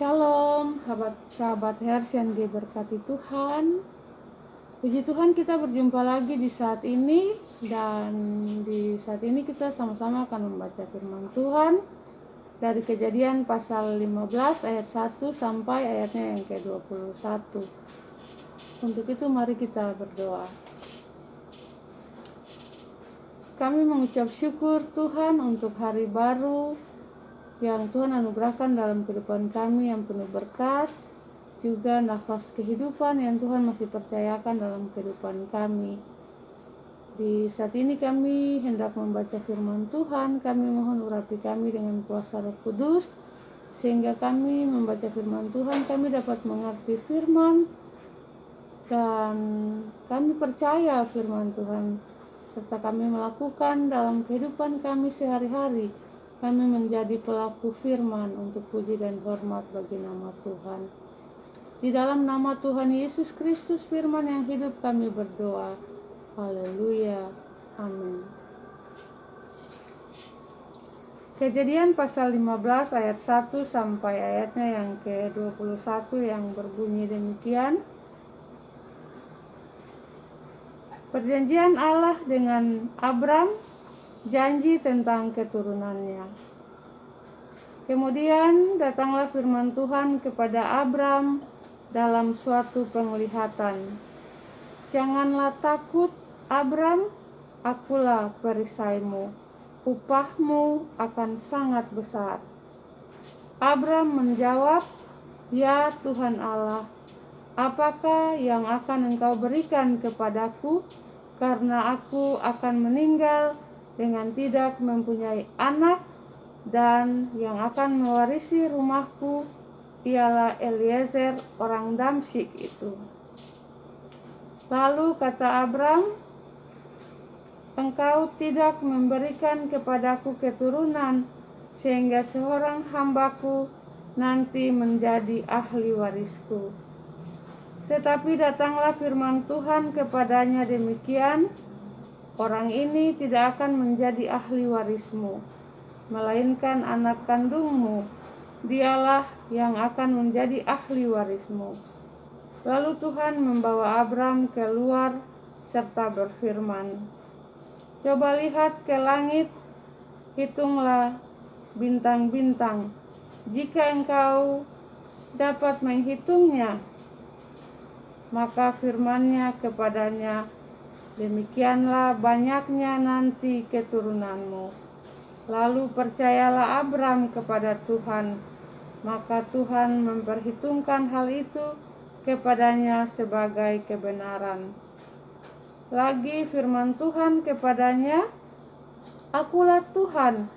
Shalom, sahabat Hers yang diberkati Tuhan. Puji Tuhan, kita berjumpa lagi di saat ini. Dan di saat ini kita sama-sama akan membaca firman Tuhan dari Kejadian pasal 15 ayat 1 sampai ayatnya yang ke-21. Untuk itu mari kita berdoa. Kami mengucap syukur Tuhan untuk hari baru yang Tuhan anugerahkan dalam kehidupan kami yang penuh berkat, juga nafas kehidupan yang Tuhan masih percayakan dalam kehidupan kami. Di saat ini kami hendak membaca firman Tuhan. Kami mohon urapi kami dengan kuasa Roh Kudus, sehingga kami membaca firman Tuhan, kami dapat mengerti firman, dan kami percaya firman Tuhan, serta kami melakukan dalam kehidupan kami sehari-hari. Kami menjadi pelaku firman untuk puji dan hormat bagi nama Tuhan. Di dalam nama Tuhan Yesus Kristus firman yang hidup kami berdoa. Haleluya. Amin. Kejadian pasal 15 ayat 1 sampai ayatnya yang ke-21 yang berbunyi demikian. Perjanjian Allah dengan Abram, janji tentang keturunannya. Kemudian datanglah firman Tuhan kepada Abram dalam suatu penglihatan. Janganlah takut, Abram, akulah perisaimu, upahmu akan sangat besar. Abram menjawab, ya Tuhan Allah, apakah yang akan engkau berikan kepadaku, karena aku akan meninggal dengan tidak mempunyai anak, dan yang akan mewarisi rumahku ialah Eliezer orang Damsyik itu. Lalu kata Abram, engkau tidak memberikan kepadaku keturunan, sehingga seorang hambaku nanti menjadi ahli warisku. Tetapi datanglah firman Tuhan kepadanya demikian, orang ini tidak akan menjadi ahli warismu, melainkan anak kandungmu, dialah yang akan menjadi ahli warismu. Lalu Tuhan membawa Abram keluar serta berfirman, coba lihat ke langit, hitunglah bintang-bintang, jika engkau dapat menghitungnya. Maka firman-Nya kepadanya, demikianlah banyaknya nanti keturunanmu. Lalu percayalah Abram kepada Tuhan, maka Tuhan memperhitungkan hal itu kepadanya sebagai kebenaran. Lagi firman Tuhan kepadanya, akulah Tuhan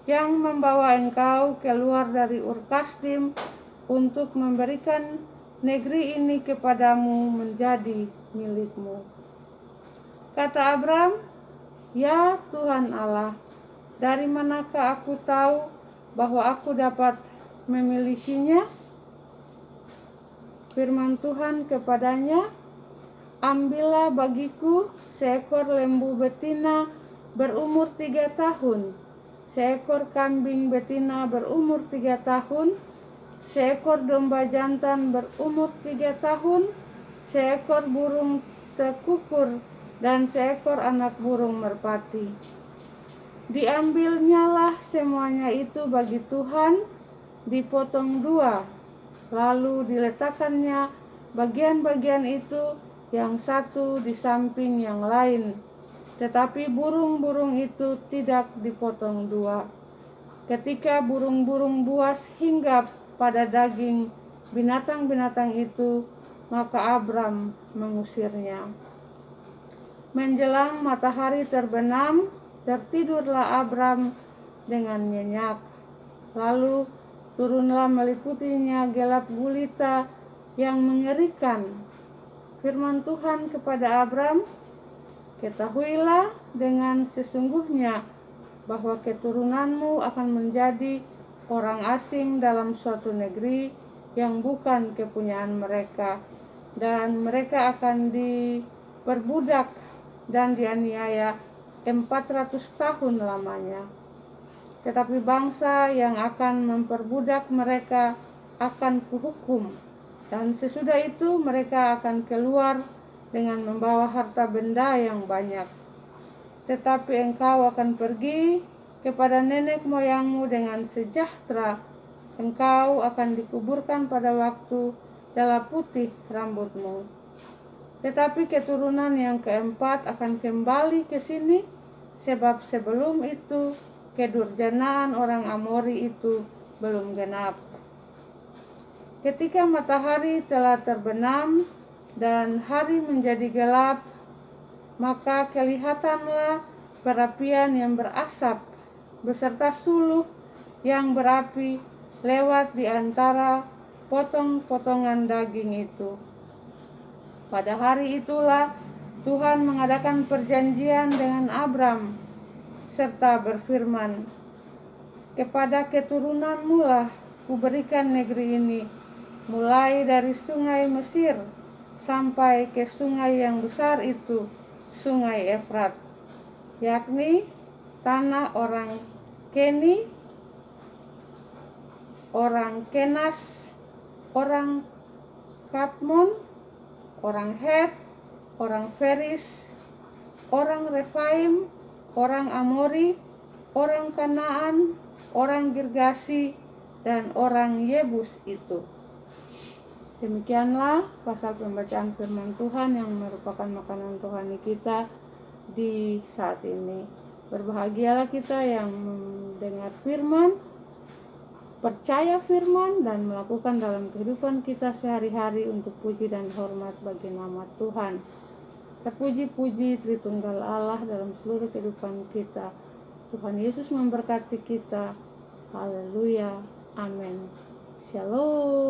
yang membawa engkau keluar dari Ur Kasdim untuk memberikan negeri ini kepadamu menjadi milikmu. Kata Abram, ya Tuhan Allah, dari manakah aku tahu bahwa aku dapat memilikinya? Firman Tuhan kepadanya, ambillah bagiku seekor lembu betina berumur 3 tahun, seekor kambing betina berumur 3 tahun, seekor domba jantan berumur 3 tahun, seekor burung tekukur, dan seekor anak burung merpati. Diambilnyalah semuanya itu bagi Tuhan, dipotong 2, lalu diletakkannya bagian-bagian itu yang satu di samping yang lain. Tetapi burung-burung itu tidak dipotong 2. Ketika burung-burung buas hinggap pada daging binatang-binatang itu, maka Abram mengusirnya. Menjelang matahari terbenam, tertidurlah Abram dengan nyenyak. Lalu turunlah meliputinya gelap gulita yang mengerikan. Firman Tuhan kepada Abram, ketahuilah dengan sesungguhnya bahwa keturunanmu akan menjadi orang asing dalam suatu negeri yang bukan kepunyaan mereka, dan mereka akan diperbudak dan dianiaya 400 tahun lamanya. Tetapi bangsa yang akan memperbudak mereka akan kuhukum, dan sesudah itu mereka akan keluar dengan membawa harta benda yang banyak. Tetapi engkau akan pergi kepada nenek moyangmu dengan sejahtera. Engkau akan dikuburkan pada waktu telah putih rambutmu. Tetapi keturunan yang keempat akan kembali ke sini, sebab sebelum itu kedurjanaan orang Amori itu belum genap. Ketika matahari telah terbenam dan hari menjadi gelap, maka kelihatanlah perapian yang berasap beserta suluh yang berapi lewat di antara potong-potongan daging itu. Pada hari itulah Tuhan mengadakan perjanjian dengan Abram serta berfirman, kepada keturunanmu lah kuberikan negeri ini, mulai dari sungai Mesir sampai ke sungai yang besar itu, sungai Efrat, yakni tanah orang Keni, orang Kenas, orang Kadmon, orang Het, orang Feris, orang Refaim, orang Amori, orang Kanaan, orang Girgasi, dan orang Yebus itu. Demikianlah pasal pembacaan firman Tuhan yang merupakan makanan rohani kita di saat ini. Berbahagialah kita yang mendengar firman, percaya firman, dan melakukan dalam kehidupan kita sehari-hari untuk puji dan hormat bagi nama Tuhan. Terpuji-puji Tritunggal Allah dalam seluruh kehidupan kita. Tuhan Yesus memberkati kita. Haleluya. Amin. Shalom.